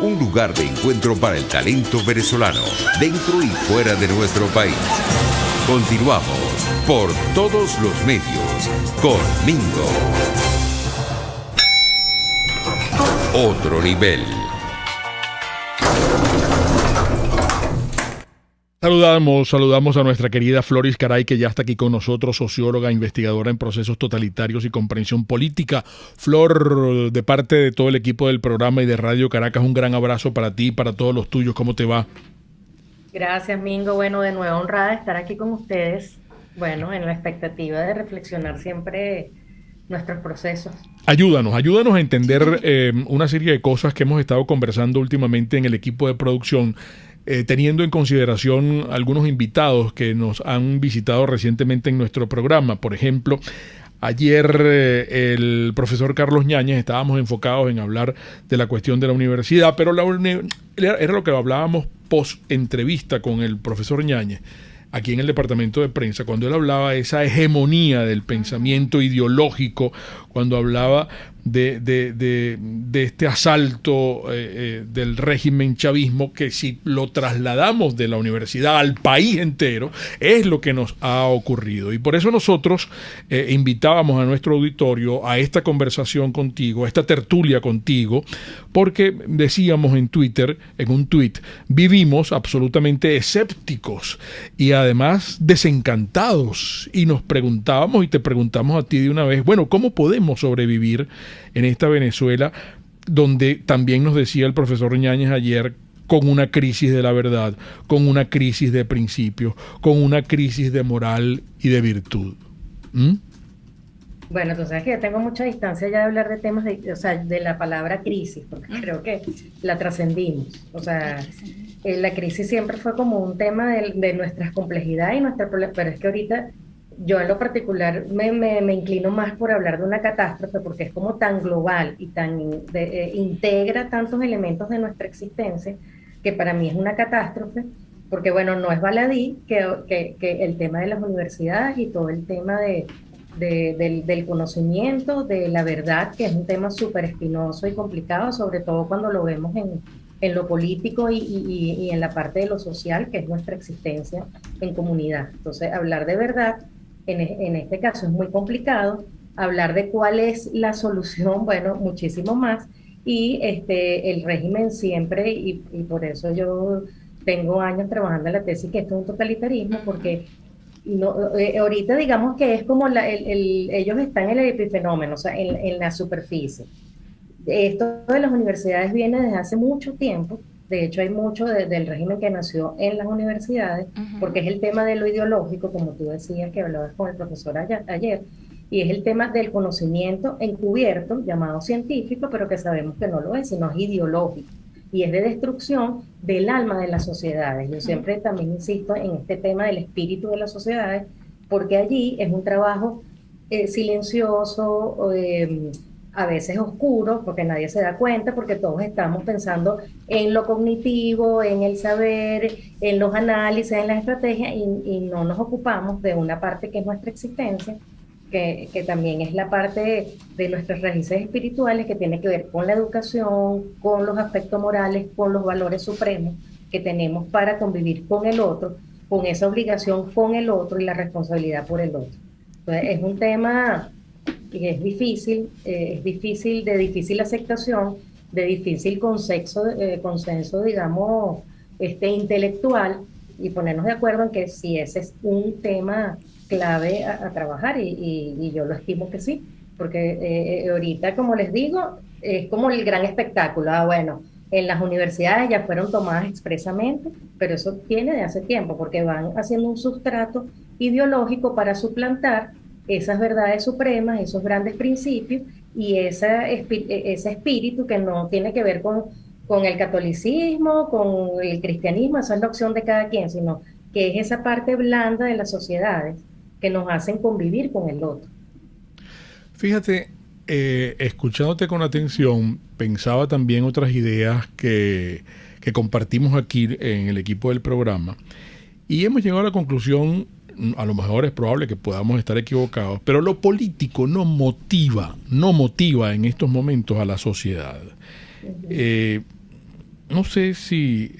un lugar de encuentro para el talento venezolano, dentro y fuera de nuestro país. Continuamos por todos los medios con Mingo. Otro nivel. Saludamos a nuestra querida Floris Caray, que ya está aquí con nosotros, socióloga, investigadora en procesos totalitarios y comprensión política. Flor, de parte de todo el equipo del programa y de Radio Caracas, un gran abrazo para ti y para todos los tuyos. ¿Cómo te va? Gracias, Mingo. Bueno, de nuevo honrada de estar aquí con ustedes. Bueno, en la expectativa de reflexionar siempre nuestros procesos. Ayúdanos a entender una serie de cosas que hemos estado conversando últimamente en el equipo de producción, teniendo en consideración algunos invitados que nos han visitado recientemente en nuestro programa. Por ejemplo, ayer el profesor Carlos Ñáñez, estábamos enfocados en hablar de la cuestión de la universidad, pero era lo que hablábamos post-entrevista con el profesor Ñáñez, aquí en el departamento de prensa, cuando él hablaba de esa hegemonía del pensamiento ideológico, cuando hablaba de este asalto del régimen chavismo, que si lo trasladamos de la universidad al país entero, es lo que nos ha ocurrido. Y por eso nosotros invitábamos a nuestro auditorio a esta conversación contigo, a esta tertulia contigo, porque decíamos en Twitter, en un tuit, vivimos absolutamente escépticos y además desencantados, y nos preguntábamos y te preguntamos a ti de una vez, bueno, ¿cómo podemos sobrevivir en esta Venezuela donde también nos decía el profesor Ñáñez ayer, con una crisis de la verdad, con una crisis de principios, con una crisis de moral y de virtud? Bueno, tú sabes que yo tengo mucha distancia ya de hablar de temas de la palabra crisis, porque creo que la trascendimos. O sea, la crisis siempre fue como un tema de nuestras complejidades y nuestra problemas, pero es que ahorita yo en lo particular me inclino más por hablar de una catástrofe, porque es como tan global y tan integra tantos elementos de nuestra existencia, que para mí es una catástrofe, porque bueno, no es baladí que el tema de las universidades y todo el tema del conocimiento, de la verdad, que es un tema súper espinoso y complicado, sobre todo cuando lo vemos en lo político y en la parte de lo social, que es nuestra existencia en comunidad. Entonces, hablar de verdad en este caso es muy complicado. Hablar de cuál es la solución, bueno, muchísimo más. Y el régimen siempre, y por eso yo tengo años trabajando en la tesis que esto es un totalitarismo, porque ahorita digamos que es como ellos están en el epifenómeno, o sea, en la superficie. Esto de las universidades viene desde hace mucho tiempo. De hecho, hay mucho del régimen que nació en las universidades, porque es el tema de lo ideológico, como tú decías, que hablabas con el profesor ayer, y es el tema del conocimiento encubierto, llamado científico, pero que sabemos que no lo es, sino es ideológico, y es de destrucción del alma de las sociedades. Yo siempre también insisto en este tema del espíritu de las sociedades, porque allí es un trabajo silencioso, a veces oscuro, porque nadie se da cuenta, porque todos estamos pensando en lo cognitivo, en el saber, en los análisis, en las estrategias, y no nos ocupamos de una parte que es nuestra existencia, que también es la parte de nuestras raíces espirituales, que tiene que ver con la educación, con los aspectos morales, con los valores supremos que tenemos para convivir con el otro, con esa obligación con el otro y la responsabilidad por el otro. Entonces, es un tema que es difícil, de difícil aceptación, de difícil consenso, digamos, intelectual, y ponernos de acuerdo en que si ese es un tema clave a trabajar, y yo lo estimo que sí, porque ahorita, como les digo, es como el gran espectáculo. Bueno, en las universidades ya fueron tomadas expresamente, pero eso viene de hace tiempo, porque van haciendo un sustrato ideológico para suplantar esas verdades supremas, esos grandes principios y ese espíritu que no tiene que ver con el catolicismo, con el cristianismo. Esa es la opción de cada quien, sino que es esa parte blanda de las sociedades que nos hacen convivir con el otro. Fíjate, escuchándote con atención, pensaba también otras ideas que compartimos aquí en el equipo del programa, y hemos llegado a la conclusión, a lo mejor es probable que podamos estar equivocados, pero lo político no motiva en estos momentos a la sociedad. no sé si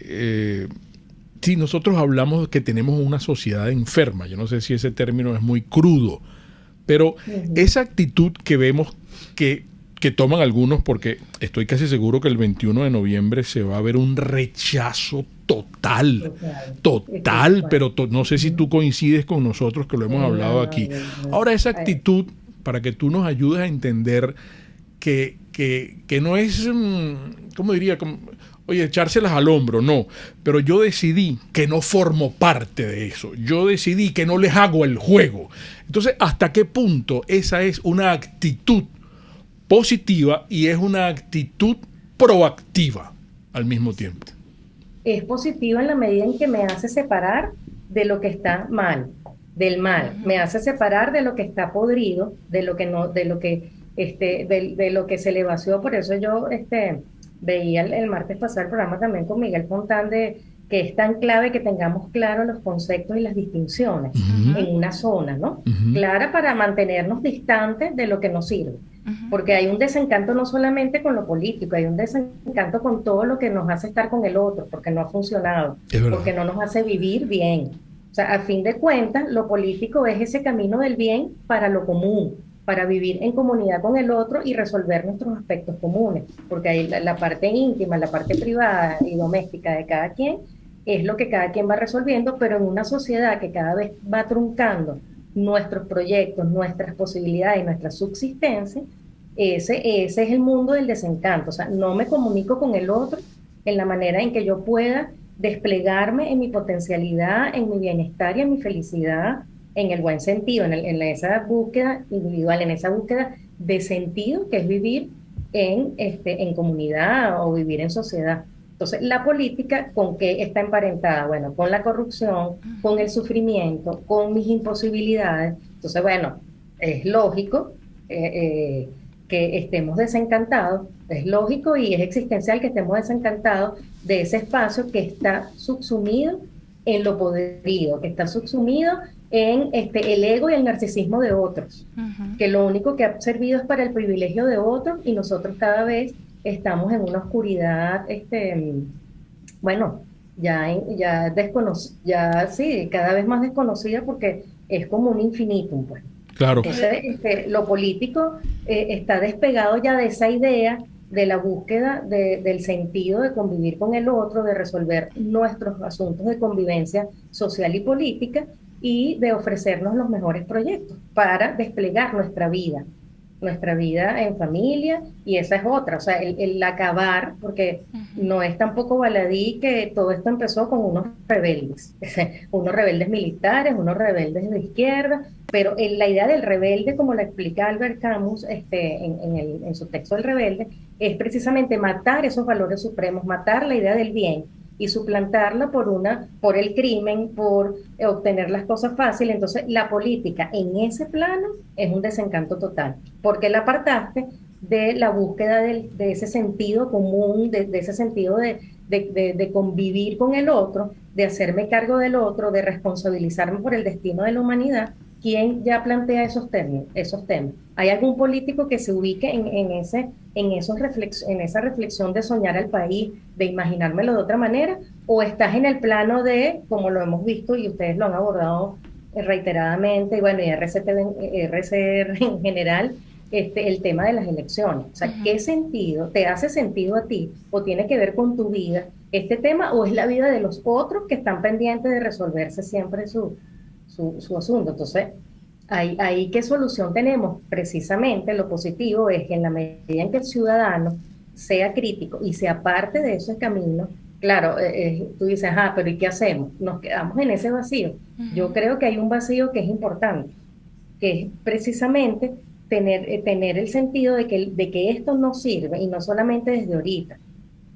nosotros hablamos que tenemos una sociedad enferma. Yo no sé si ese término es muy crudo, pero esa actitud que vemos que toman algunos, porque estoy casi seguro que el 21 de noviembre se va a ver un rechazo total, pero no sé si tú coincides con nosotros que lo hemos hablado aquí. Ahora, esa actitud, para que tú nos ayudes a entender que no es, ¿cómo diría? Oye, echárselas al hombro, no. Pero yo decidí que no formo parte de eso. Yo decidí que no les hago el juego. Entonces, ¿hasta qué punto esa es una actitud positiva y es una actitud proactiva al mismo tiempo? Es positiva en la medida en que me hace separar de lo que está mal, del mal. Me hace separar de lo que está podrido, de lo que no, de lo que se le vació. Por eso yo veía el martes pasado el programa también con Miguel Fontán, de que es tan clave que tengamos claros los conceptos y las distinciones en una zona, ¿no? Clara, para mantenernos distantes de lo que nos sirve. Porque hay un desencanto no solamente con lo político, hay un desencanto con todo lo que nos hace estar con el otro, porque no ha funcionado, porque no nos hace vivir bien. O sea, a fin de cuentas, lo político es ese camino del bien para lo común, para vivir en comunidad con el otro y resolver nuestros aspectos comunes, porque hay la parte íntima, la parte privada y doméstica de cada quien, es lo que cada quien va resolviendo, pero en una sociedad que cada vez va truncando nuestros proyectos, nuestras posibilidades, nuestra subsistencia, ese es el mundo del desencanto. O sea, no me comunico con el otro en la manera en que yo pueda desplegarme en mi potencialidad, en mi bienestar y en mi felicidad, en el buen sentido, en esa búsqueda individual, en esa búsqueda de sentido que es vivir en comunidad o vivir en sociedad. Entonces, la política, ¿con qué está emparentada? Bueno, con la corrupción, con el sufrimiento, con mis imposibilidades. Entonces, bueno, es lógico que estemos desencantados, es lógico y es existencial que estemos desencantados de ese espacio que está subsumido en lo podrido, que está subsumido en el ego y el narcisismo de otros, que lo único que ha servido es para el privilegio de otros y nosotros cada vez estamos en una oscuridad, bueno, ya sí, cada vez más desconocida porque es como un infinitum, pues. Claro. Entonces, lo político está despegado ya de esa idea de la búsqueda del sentido de convivir con el otro, de resolver nuestros asuntos de convivencia social y política y de ofrecernos los mejores proyectos para desplegar nuestra vida en familia, y esa es otra, o sea, el acabar, porque no es tampoco baladí que todo esto empezó con unos rebeldes militares, unos rebeldes de izquierda, pero la idea del rebelde, como la explica Albert Camus en su texto El Rebelde, es precisamente matar esos valores supremos, matar la idea del bien y suplantarla por el crimen, por obtener las cosas fáciles. Entonces, la política en ese plano es un desencanto total, porque la apartaste de la búsqueda de ese sentido común, de ese sentido de convivir con el otro, de hacerme cargo del otro, de responsabilizarme por el destino de la humanidad. ¿Quién ya plantea esos temas? ¿Hay algún político que se ubique en esa reflexión de soñar al país, de imaginármelo de otra manera? ¿O estás en el plano de, como lo hemos visto y ustedes lo han abordado reiteradamente, y bueno, y RCR en general, el tema de las elecciones? O sea, ¿qué sentido te hace sentido a ti o tiene que ver con tu vida este tema, o es la vida de los otros que están pendientes de resolverse siempre su asunto? Entonces, ahí ¿qué solución tenemos? Precisamente lo positivo es que en la medida en que el ciudadano sea crítico y se aparte de esos caminos, claro, tú dices, pero ¿y qué hacemos? Nos quedamos en ese vacío. Yo creo que hay un vacío que es importante, que es precisamente tener el sentido de que esto no sirve, y no solamente desde ahorita.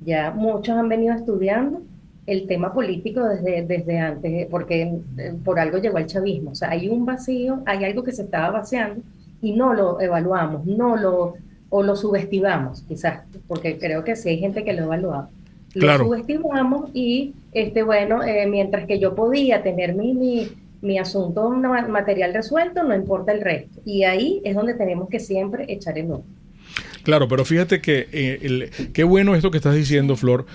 Ya muchos han venido estudiando el tema político desde antes, porque por algo llegó el chavismo. O sea, hay un vacío, hay algo que se estaba vaciando y no lo evaluamos, o lo subestimamos, quizás, porque creo que sí hay gente que lo evalúa. Lo subestimamos y, mientras que yo podía tener mi asunto material resuelto, no importa el resto. Y ahí es donde tenemos que siempre echar el ojo. Claro, pero fíjate que qué bueno esto que estás diciendo, Flor,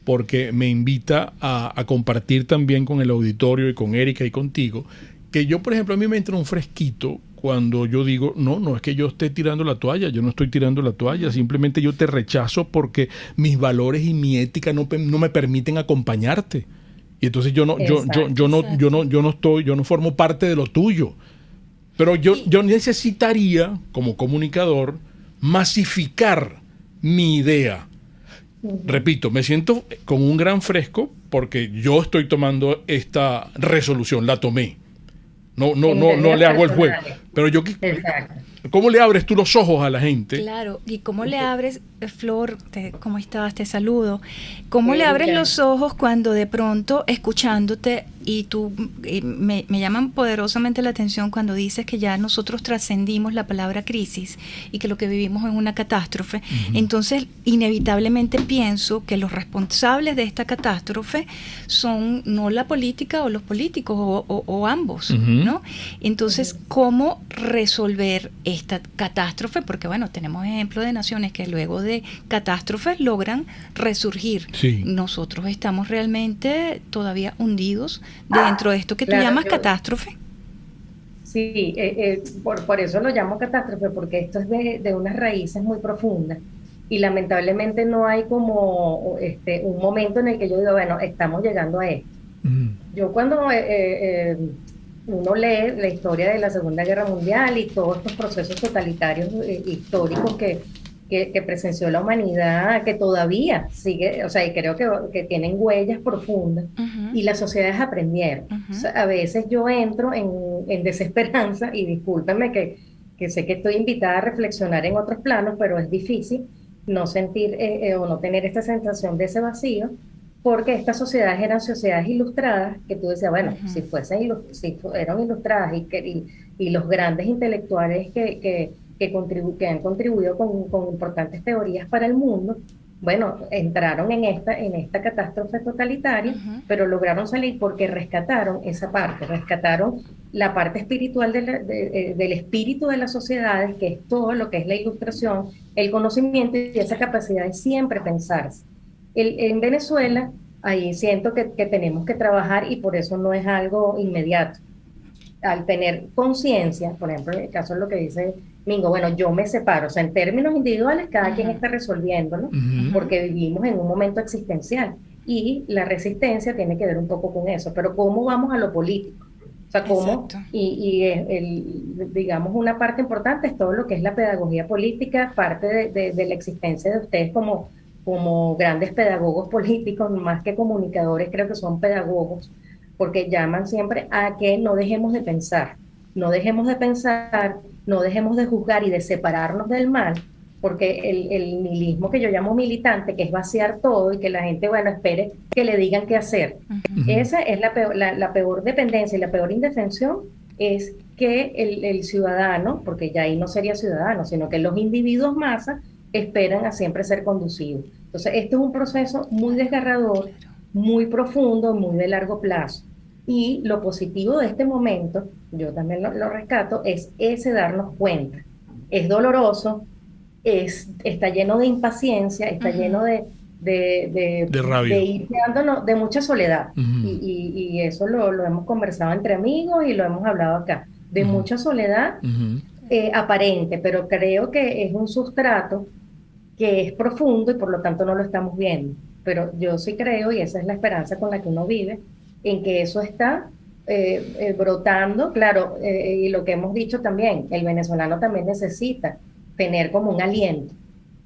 porque me invita a compartir también con el auditorio y con Erika y contigo, que yo, por ejemplo, a mí me entra un fresquito cuando yo digo, no es que yo esté tirando la toalla, yo no estoy tirando la toalla, simplemente yo te rechazo porque mis valores y mi ética no me permiten acompañarte. Y entonces yo no formo parte de lo tuyo. Pero yo necesitaría, como comunicador, masificar mi idea. Repito, me siento con un gran fresco porque yo estoy tomando esta resolución, la tomé. No le hago el juego. Pero Exacto. ¿cómo le abres tú los ojos a la gente? Claro, y cómo le abres, Flor, ¿cómo estás? Te saludo. ¿Cómo le abres los ojos cuando de pronto, escuchándote, y tú me llaman poderosamente la atención cuando dices que ya nosotros trascendimos la palabra crisis y que lo que vivimos es una catástrofe? Entonces, inevitablemente pienso que los responsables de esta catástrofe son no la política o los políticos o ambos, ¿no? Entonces, ¿cómo resolver esta catástrofe? Porque bueno, tenemos ejemplos de naciones que luego de catástrofes logran resurgir. Sí. Nosotros estamos realmente todavía hundidos dentro de esto que tú llamas catástrofe. Sí, por eso lo llamo catástrofe, porque esto es de unas raíces muy profundas y lamentablemente no hay como un momento en el que yo digo, bueno, estamos llegando a esto. Yo cuando uno lee la historia de la Segunda Guerra Mundial y todos estos procesos totalitarios históricos que presenció la humanidad, que todavía sigue, o sea, y creo que tienen huellas profundas, y las sociedades aprendieron. O sea, a veces yo entro en desesperanza, y discúlpenme que sé que estoy invitada a reflexionar en otros planos, pero es difícil no sentir o no tener esta sensación de ese vacío, porque estas sociedades eran sociedades ilustradas, que tú decías, bueno, si eran ilustradas y los grandes intelectuales que han contribuido con importantes teorías para el mundo, bueno, entraron en esta catástrofe totalitaria, pero lograron salir porque rescataron esa parte, rescataron la parte espiritual del espíritu de las sociedades, que es todo lo que es la ilustración, el conocimiento y esa capacidad de siempre pensarse. En Venezuela, ahí siento que tenemos que trabajar, y por eso no es algo inmediato. Al tener conciencia, por ejemplo, en el caso de lo que dice Mingo, bueno, yo me separo, o sea, en términos individuales, cada quien está resolviéndolo, porque vivimos en un momento existencial, y la resistencia tiene que ver un poco con eso, pero ¿cómo vamos a lo político? O sea, ¿cómo? Digamos, una parte importante es todo lo que es la pedagogía política, parte de la existencia de ustedes como grandes pedagogos políticos, más que comunicadores, creo que son pedagogos, porque llaman siempre a que no dejemos de pensar, no dejemos de juzgar y de separarnos del mal, porque el nihilismo que yo llamo militante, que es vaciar todo y que la gente, bueno, espere que le digan qué hacer. Esa es la peor dependencia y la peor indefensión, es que el ciudadano, porque ya ahí no sería ciudadano, sino que los individuos masa esperan a siempre ser conducidos. Entonces, este es un proceso muy desgarrador, muy profundo, muy de largo plazo. Y lo positivo de este momento, yo también lo rescato, es ese darnos cuenta. Es doloroso, está lleno de impaciencia, está lleno de rabia, de ir quedándonos, de mucha soledad. Y eso lo hemos conversado entre amigos y lo hemos hablado acá. De mucha soledad aparente, pero creo que es un sustrato que es profundo y por lo tanto no lo estamos viendo. Pero yo sí creo, y esa es la esperanza con la que uno vive, en que eso está brotando, claro, y lo que hemos dicho también, el venezolano también necesita tener como un aliento.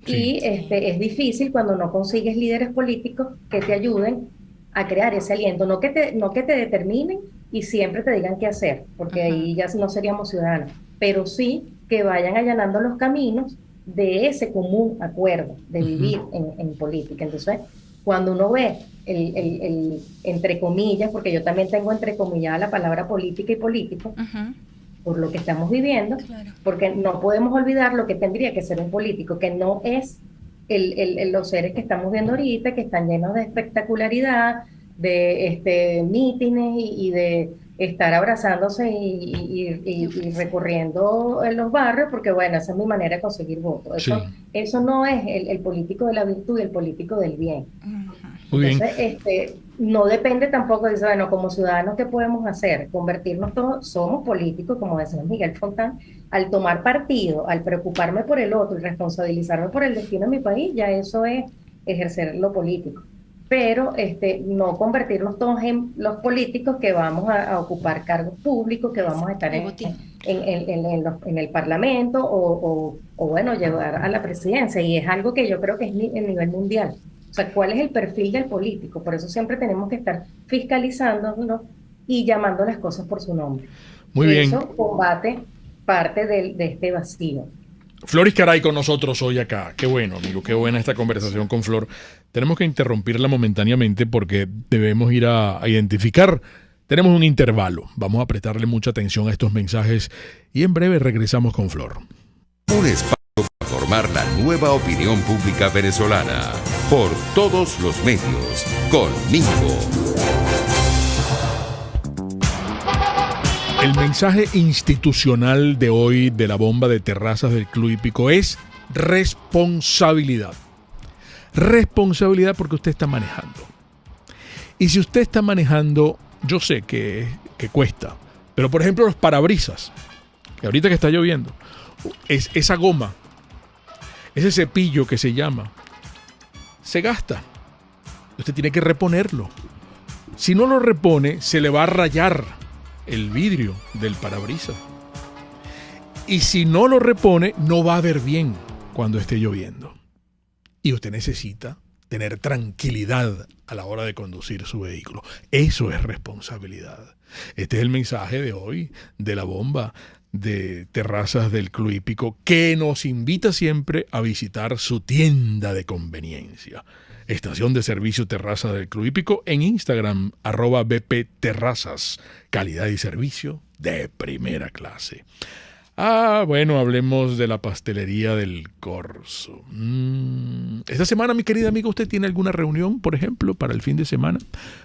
Sí. Y es difícil cuando no consigues líderes políticos que te ayuden a crear ese aliento, no que te determinen y siempre te digan qué hacer, porque ahí ya no seríamos ciudadanos, pero sí que vayan allanando los caminos de ese común acuerdo de vivir en política. Entonces, cuando uno ve el entre comillas, porque yo también tengo entre comillas la palabra política y político, por lo que estamos viviendo, porque no podemos olvidar lo que tendría que ser un político, que no es los seres que estamos viendo ahorita, que están llenos de espectacularidad, de mítines y de estar abrazándose y recorriendo en los barrios, porque bueno, esa es mi manera de conseguir votos. Eso no es el político de la virtud y el político del bien. Muy bien. Entonces, no depende tampoco de, bueno, como ciudadanos, ¿qué podemos hacer? Convertirnos todos, somos políticos, como decía Miguel Fontán, al tomar partido, al preocuparme por el otro y responsabilizarme por el destino de mi país, ya eso es ejercer lo político. Pero no convertirnos todos en los políticos que vamos a ocupar cargos públicos, que vamos a estar en el Parlamento o bueno, llegar a la presidencia. Y es algo que yo creo que es a nivel mundial. O sea, ¿cuál es el perfil del político? Por eso siempre tenemos que estar fiscalizándonos y llamando las cosas por su nombre. Muy bien. Eso combate parte de este vacío. Flor Iscaray con nosotros hoy acá. Qué bueno, amigo, qué buena esta conversación con Flor. Tenemos que interrumpirla momentáneamente porque debemos ir a identificar. Tenemos un intervalo. Vamos a prestarle mucha atención a estos mensajes y en breve regresamos con Flor. Un espacio para formar la nueva opinión pública venezolana. Por todos los medios. Con Mingo. El mensaje institucional de hoy de la bomba de terrazas del Club Hípico es responsabilidad. Responsabilidad porque usted está manejando. Y si usted está manejando, yo sé que cuesta. Pero por ejemplo los parabrisas, que ahorita que está lloviendo, es esa goma, ese cepillo que se llama, se gasta. Usted tiene que reponerlo. Si no lo repone, se le va a rayar el vidrio del parabrisas. Y si no lo repone, no va a ver bien cuando esté lloviendo. Y usted necesita tener tranquilidad a la hora de conducir su vehículo. Eso es responsabilidad. Este es el mensaje de hoy de la bomba de terrazas del Club Hípico, que nos invita siempre a visitar su tienda de conveniencia. Estación de servicio Terrazas del Club Hípico en Instagram, @BP Terrazas. Calidad y servicio de primera clase. Bueno, hablemos de la pastelería del Corso. Esta semana, mi querida amiga, ¿usted tiene alguna reunión, por ejemplo, para el fin de semana?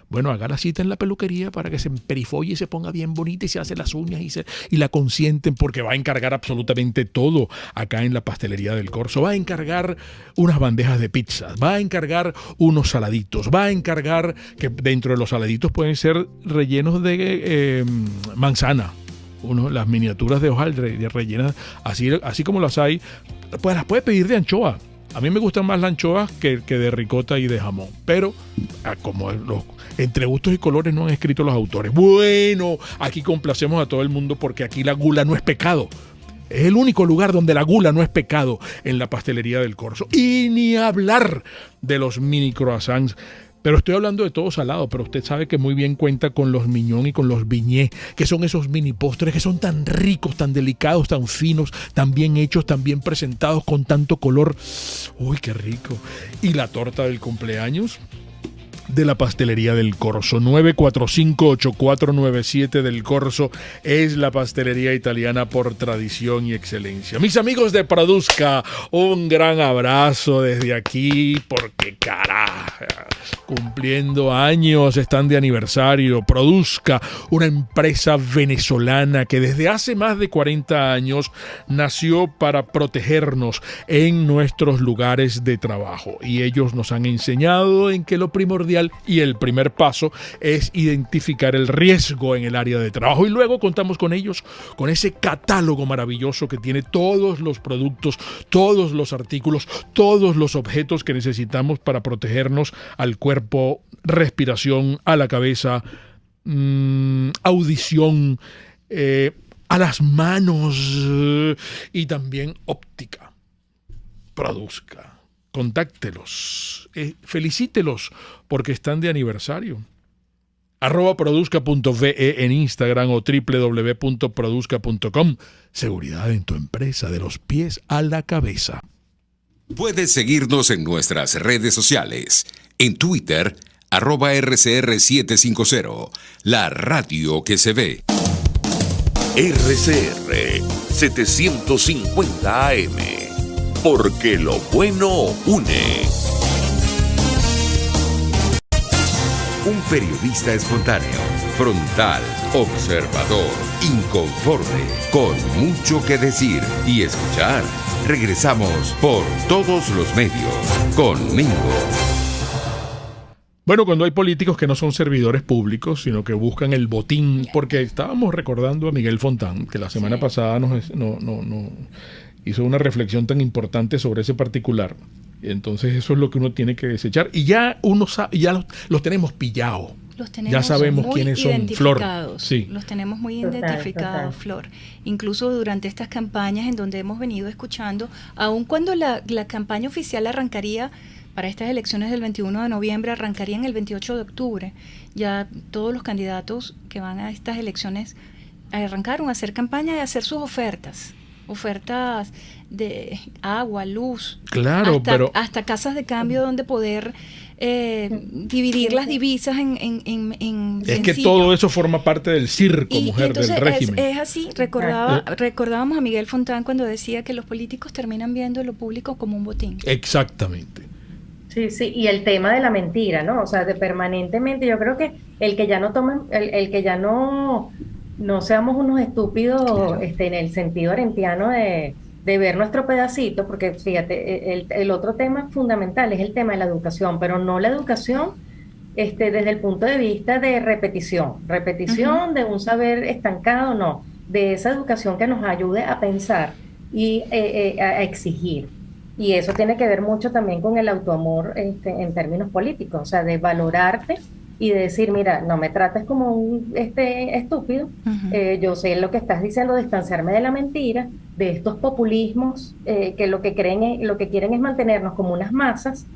Bueno, haga la cita en la peluquería para que se emperifolle y se ponga bien bonita y se hace las uñas y la consienten, porque va a encargar absolutamente todo acá en la pastelería del Corso. Va a encargar unas bandejas de pizzas, va a encargar unos saladitos, va a encargar que dentro de los saladitos pueden ser rellenos de manzana. Las miniaturas de hojaldre rellenas, así como las hay, pues las puede pedir de anchoa. A mí me gustan más las anchoas que de ricota y de jamón. Pero, como entre gustos y colores no han escrito los autores. Bueno, aquí complacemos a todo el mundo porque aquí la gula no es pecado. Es el único lugar donde la gula no es pecado, en la pastelería del Corso. Y ni hablar de los mini croissants. Pero estoy hablando de todo salado, pero usted sabe que muy bien cuenta con los mignon y con los beignets, que son esos mini postres que son tan ricos, tan delicados, tan finos, tan bien hechos, tan bien presentados, con tanto color. ¡Uy, qué rico! Y la torta del cumpleaños de la pastelería del Corso. 945-8497 del Corso es la pastelería italiana por tradición y excelencia. Mis amigos de Produzca, un gran abrazo desde aquí, porque carajo, cumpliendo años, están de aniversario. Produzca, una empresa venezolana que desde hace más de 40 años nació para protegernos en nuestros lugares de trabajo, y ellos nos han enseñado en que lo primordial y el primer paso es identificar el riesgo en el área de trabajo, y luego contamos con ellos, con ese catálogo maravilloso que tiene todos los productos, todos los artículos, todos los objetos que necesitamos para protegernos al cuerpo, respiración, a la cabeza, audición, a las manos, y también óptica. Produzca. Contáctelos, felicítelos porque están de aniversario. @produzca.ve en Instagram o www.produzca.com. Seguridad en tu empresa, de los pies a la cabeza. Puedes seguirnos en nuestras redes sociales. En Twitter, @RCR750, la radio que se ve. RCR 750 AM. Porque lo bueno une. Un periodista espontáneo, frontal, observador, inconforme, con mucho que decir y escuchar. Regresamos por todos los medios con Mingo. Bueno, cuando hay políticos que no son servidores públicos, sino que buscan el botín, porque estábamos recordando a Miguel Fontán, que la semana pasada no hizo una reflexión tan importante sobre ese particular. Entonces eso es lo que uno tiene que desechar. Y ya uno sabe, ya los tenemos pillados. Ya sabemos quiénes son, Flor. Sí. Los tenemos muy Total, identificados, total. Flor. Incluso durante estas campañas en donde hemos venido escuchando, aun cuando la campaña oficial arrancaría para estas elecciones del 21 de noviembre, arrancarían el 28 de octubre, ya todos los candidatos que van a estas elecciones arrancaron a hacer campaña y a hacer sus ofertas de agua, luz, Claro, pero hasta casas de cambio donde poder dividir las divisas en es que sencillo. todo eso forma parte del circo, Y mujer, entonces del régimen. es así, recordábamos a Miguel Fontán cuando decía que los políticos terminan viendo lo público como un botín. Exactamente. Sí, sí, y el tema de la mentira, ¿no? O sea, de permanentemente, yo creo que el que ya no tomen, el que ya no seamos unos estúpidos, Claro. en el sentido arentiano de ver nuestro pedacito, porque fíjate, el otro tema fundamental es el tema de la educación, pero no la educación desde el punto de vista de repetición, de un saber estancado, no, de esa educación que nos ayude a pensar y a exigir. Y eso tiene que ver mucho también con el autoamor en términos políticos, o sea, de valorarte y de decir, mira, no me trates como un estúpido, Ujú. yo sé lo que estás diciendo, distanciarme de la mentira, de estos populismos que lo que quieren es mantenernos como unas masas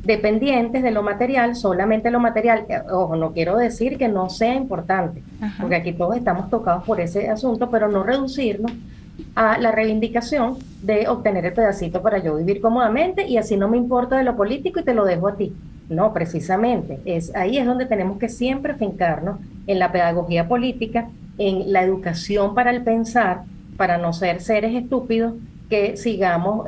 dependientes de lo material, solamente lo material. Ojo, no quiero decir que no sea importante, Ajá. porque aquí todos estamos tocados por ese asunto, pero no reducirnos a la reivindicación de obtener el pedacito para yo vivir cómodamente y así no me importa de lo político y te lo dejo a ti. No, precisamente, ahí es donde tenemos que siempre fincarnos en la pedagogía política, en la educación para el pensar, para no ser seres estúpidos que sigamos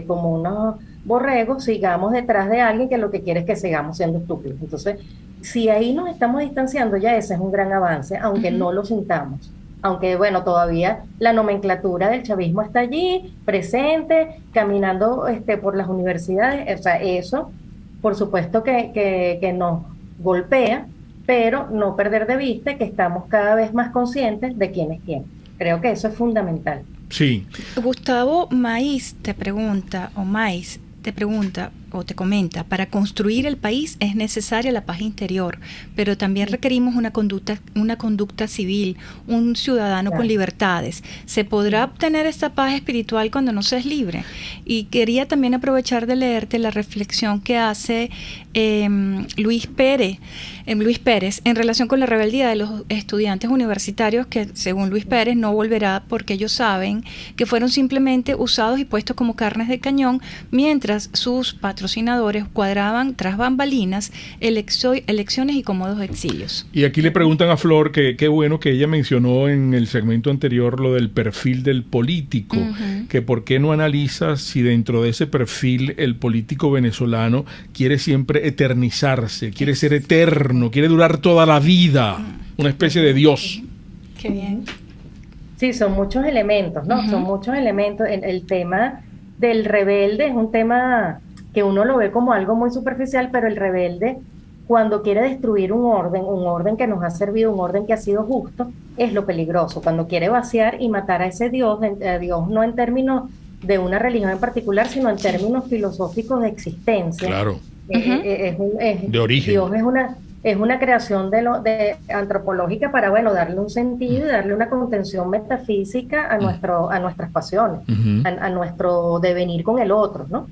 como unos borregos, sigamos detrás de alguien que lo que quiere es que sigamos siendo estúpidos. Entonces, si ahí nos estamos distanciando, ya ese es un gran avance, aunque no lo sintamos. Aunque, bueno, todavía la nomenclatura del chavismo está allí, presente, caminando por las universidades. O sea, eso, por supuesto que nos golpea, pero no perder de vista que estamos cada vez más conscientes de quién es quién. Creo que eso es fundamental. Sí. Gustavo Maiz te pregunta, o te comenta, para construir el país es necesaria la paz interior, pero también requerimos una conducta civil, un ciudadano con libertades. ¿Se podrá obtener esta paz espiritual cuando no se es libre? Y quería también aprovechar de leerte la reflexión que hace Luis Pérez en relación con la rebeldía de los estudiantes universitarios, que según Luis Pérez no volverá porque ellos saben que fueron simplemente usados y puestos como carnes de cañón, mientras sus patrocinadores cuadraban tras bambalinas elecciones y cómodos exilios. Y aquí le preguntan a Flor que qué bueno que ella mencionó en el segmento anterior lo del perfil del político, que por qué no analiza si dentro de ese perfil el político venezolano quiere siempre eternizarse, quiere ser eterno, quiere durar toda la vida, una especie de Dios. Qué bien. Sí, son muchos elementos, ¿no? Son muchos elementos. El tema del rebelde es un tema que uno lo ve como algo muy superficial, pero el rebelde, cuando quiere destruir un orden que nos ha servido, un orden que ha sido justo, es lo peligroso. Cuando quiere vaciar y matar a ese Dios, Dios no en términos de una religión en particular, sino en términos filosóficos de existencia. Claro. De origen. Dios es una creación de antropológica para, bueno, darle un sentido y darle una contención metafísica a nuestras pasiones, a nuestro devenir con el otro, ¿no?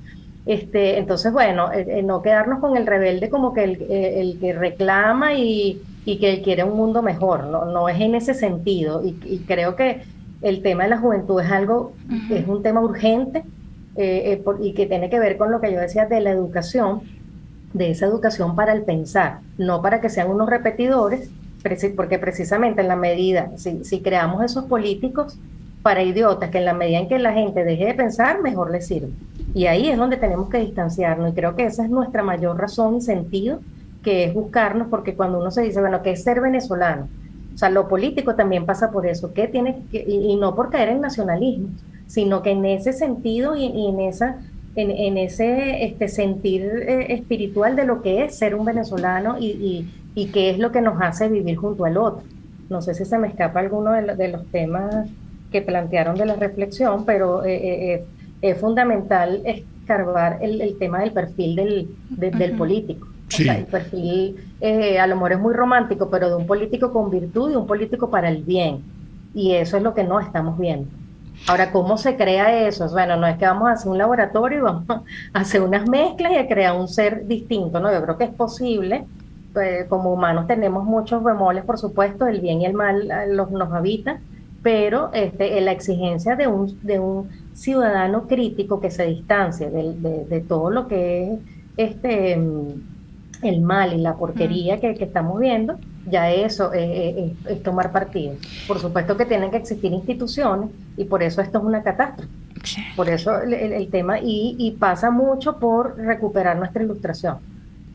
Entonces, bueno, no quedarnos con el rebelde como que el que reclama y que quiere un mundo mejor, no es en ese sentido. Y creo que el tema de la juventud es un tema urgente y que tiene que ver con lo que yo decía de la educación, de esa educación para el pensar, no para que sean unos repetidores, porque precisamente en la medida, si creamos esos políticos para idiotas, que en la medida en que la gente deje de pensar, mejor les sirve. Y ahí es donde tenemos que distanciarnos, y creo que esa es nuestra mayor razón y sentido, que es buscarnos, porque cuando uno se dice, bueno, ¿qué es ser venezolano? O sea, lo político también pasa por eso, y no por caer en nacionalismo, sino que en ese sentido y en esa en ese sentir espiritual de lo que es ser un venezolano y qué es lo que nos hace vivir junto al otro. No sé si se me escapa alguno de los temas que plantearon de la reflexión, pero es fundamental escarbar el tema del perfil del político. Sí. O sea, el perfil a lo mejor es muy romántico, pero de un político con virtud y un político para el bien. Y eso es lo que no estamos viendo. Ahora, ¿cómo se crea eso? Bueno, no es que vamos a hacer un laboratorio y vamos a hacer unas mezclas y a crear un ser distinto, ¿no? Yo creo que es posible. Como humanos tenemos muchos bemoles, por supuesto, el bien y el mal nos habitan, pero la exigencia de un ciudadano crítico que se distancie de todo lo que es el mal y la porquería que estamos viendo, ya eso es tomar partido. Por supuesto que tienen que existir instituciones y por eso esto es una catástrofe. Por eso el tema, y pasa mucho por recuperar nuestra ilustración.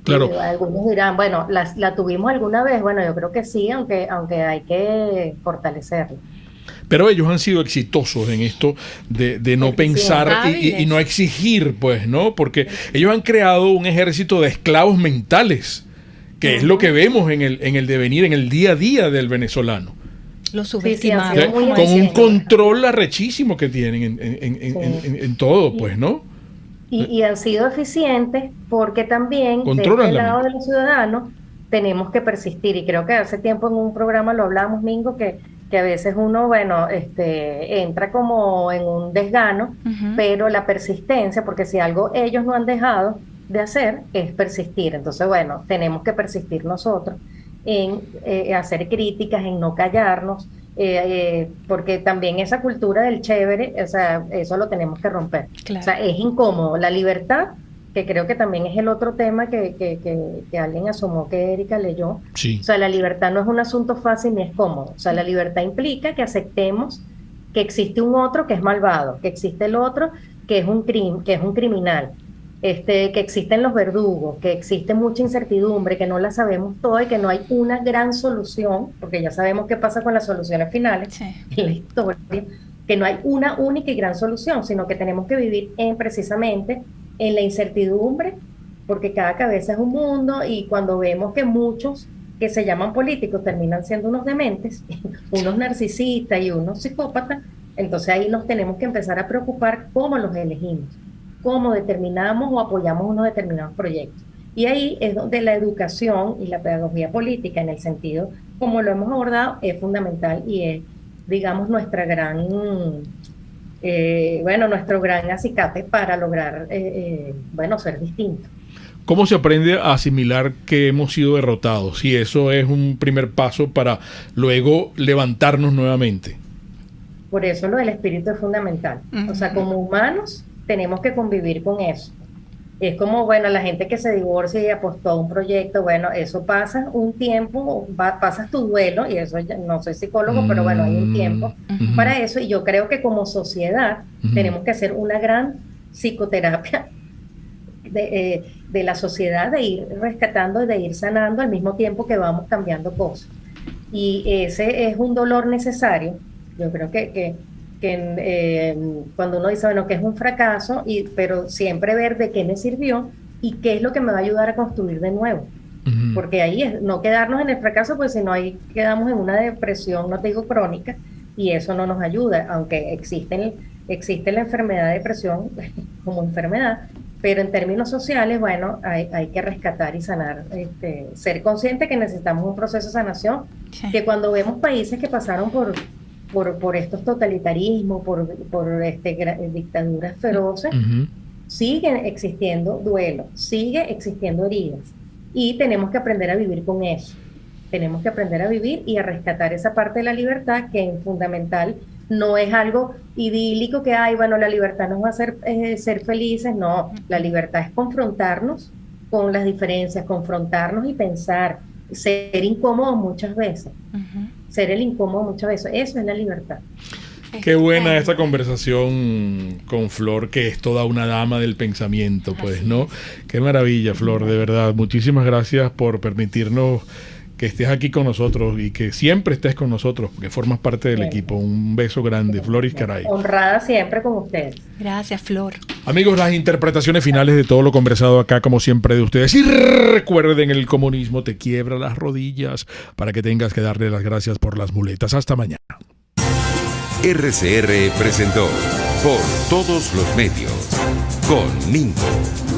Claro. Algunos dirán, bueno, ¿la tuvimos alguna vez? Bueno, yo creo que sí, aunque hay que fortalecerla. Pero ellos han sido exitosos en esto de no pensar y no exigir, pues, ¿no? Porque ellos han creado un ejército de esclavos mentales, que es lo que vemos en el devenir, en el día a día del venezolano. Lo subestimamos. Con un control arrechísimo que tienen en todo, pues, ¿no? Y han sido eficientes porque también controlan del lado de los ciudadanos tenemos que persistir. Y creo que hace tiempo en un programa lo hablábamos, Mingo, que a veces uno, bueno, entra como en un desgano, pero la persistencia, porque si algo ellos no han dejado de hacer es persistir. Entonces, bueno, tenemos que persistir nosotros en hacer críticas, en no callarnos, porque también esa cultura del chévere, o sea, eso lo tenemos que romper. Claro. O sea, es incómodo. La libertad, que creo que también es el otro tema que alguien asomó que Erika leyó. Sí. O sea, la libertad no es un asunto fácil ni es cómodo. O sea, la libertad implica que aceptemos que existe un otro que es malvado, que existe el otro que es un criminal, que existen los verdugos, que existe mucha incertidumbre, que no la sabemos toda y que no hay una gran solución, porque ya sabemos qué pasa con las soluciones finales en la historia, que no hay una única y gran solución, sino que tenemos que vivir precisamente en la incertidumbre, porque cada cabeza es un mundo, y cuando vemos que muchos que se llaman políticos terminan siendo unos dementes, unos narcisistas y unos psicópatas, entonces ahí nos tenemos que empezar a preocupar cómo los elegimos, cómo determinamos o apoyamos unos determinados proyectos. Y ahí es donde la educación y la pedagogía política, en el sentido como lo hemos abordado, es fundamental y es, digamos, nuestra gran... nuestro gran acicate para lograr, ser distinto. ¿Cómo se aprende a asimilar que hemos sido derrotados? Y eso es un primer paso para luego levantarnos nuevamente. Por eso lo del espíritu es fundamental. O sea, como humanos tenemos que convivir con eso. Es como, la gente que se divorcia y apostó a un proyecto, eso pasa un tiempo, pasas tu duelo, y eso ya, no soy psicólogo, pero hay un tiempo para eso, y yo creo que como sociedad tenemos que hacer una gran psicoterapia de la sociedad, de ir rescatando y de ir sanando al mismo tiempo que vamos cambiando cosas. Y ese es un dolor necesario. Yo creo que cuando uno dice, que es un fracaso, pero siempre ver de qué me sirvió y qué es lo que me va a ayudar a construir de nuevo. Porque ahí es no quedarnos en el fracaso, pues si no, ahí quedamos en una depresión, no te digo crónica, y eso no nos ayuda, aunque existe la enfermedad de depresión como enfermedad, pero en términos sociales, hay que rescatar y sanar, ser consciente que necesitamos un proceso de sanación, que cuando vemos países que pasaron por estos totalitarismos, por dictaduras feroces, siguen existiendo duelos, sigue existiendo heridas, y tenemos que aprender a vivir con eso. Tenemos que aprender a vivir y a rescatar esa parte de la libertad, que es fundamental. No es algo idílico que la libertad nos va a hacer ser felices. No, la libertad es confrontarnos con las diferencias, confrontarnos y pensar, ser incómodos muchas veces. Ser el incómodo muchas veces, eso es la libertad. Qué buena esta conversación con Flor, que es toda una dama del pensamiento, pues, ¿no? Qué maravilla, Flor, de verdad. Muchísimas gracias por permitirnos que estés aquí con nosotros y que siempre estés con nosotros, porque formas parte del equipo. Un beso grande, Floris Caray. Honrada siempre con ustedes. Gracias, Flor. Amigos, las interpretaciones finales de todo lo conversado acá, como siempre, de ustedes. Y recuerden, el comunismo te quiebra las rodillas para que tengas que darle las gracias por las muletas. Hasta mañana. RCR presentó Por Todos los Medios con Mingo.